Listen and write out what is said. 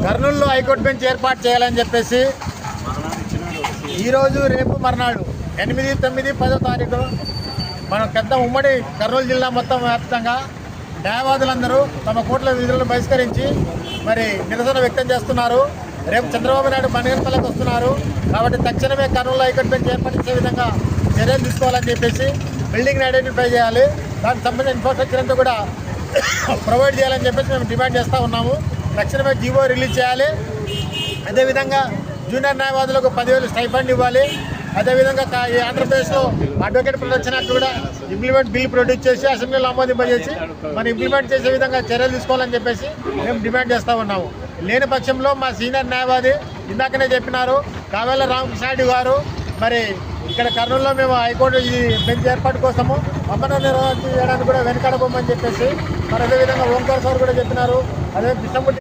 కర్నూలులో high court bench ఏర్పాటు చేయాలని చెప్పేసి ఈరోజు రేపు మర్నాడు 8, 9, 10వ తారీఖు మనం పెద్ద ఉమ్మడి కర్నూలు జిల్లా మొత్తం వ్యాప్తంగా న్యాయవాదులందరూ తమ కోర్టుల విధులను బహిష్కరించి మరి నిరసన వ్యక్తం చేస్తున్నారు. రేపు చంద్రబాబు నాయుడు మణిగన్పల్లికి వస్తున్నారు కాబట్టి తక్షణమే కర్నూలు హైకోర్టు బెంచ్ ఏర్పరిచే విధంగా చర్యలు తీసుకోవాలని చెప్పేసి బిల్డింగ్ని ఐడెంటిఫై చేయాలి, దానికి సంబంధించిన ఇన్ఫ్రాస్ట్రక్చర్ అంతా కూడా ప్రొవైడ్ చేయాలని చెప్పేసి మేము డిమాండ్ చేస్తూ ఉన్నాము. తక్షణమే జీవో రిలీజ్ చేయాలి. అదేవిధంగా జూనియర్ న్యాయవాదులకు 10,000 స్టైఫండ్ ఇవ్వాలి. అదేవిధంగా ఈ ఆంధ్రప్రదేశ్లో అడ్వకేట్ ప్రొటెక్షన్ యాక్ట్ కూడా బిల్ ప్రొడ్యూస్ చేసి అసెంబ్లీలో ఆమోదింపజేసి మనం ఇంప్లిమెంట్ చేసే విధంగా చర్యలు తీసుకోవాలని చెప్పేసి మేము డిమాండ్ చేస్తూ ఉన్నాము. లేని పక్షంలో మా సీనియర్ న్యాయవాది ఇందాకనే చెప్పినారు కావేల రామకృష్ణారెడ్డి గారు మరి ఇక్కడ కర్నూలులో మేము హైకోర్టు ఈ బెంచ్ ఏర్పాటు కోసము అమ్మన నిర్వహణ చేయడానికి కూడా వెనకాడబోమని చెప్పేసి మరి అదేవిధంగా ఓంకార్ సార్ కూడా చెప్పినారు. అదే బిసంబుట్టి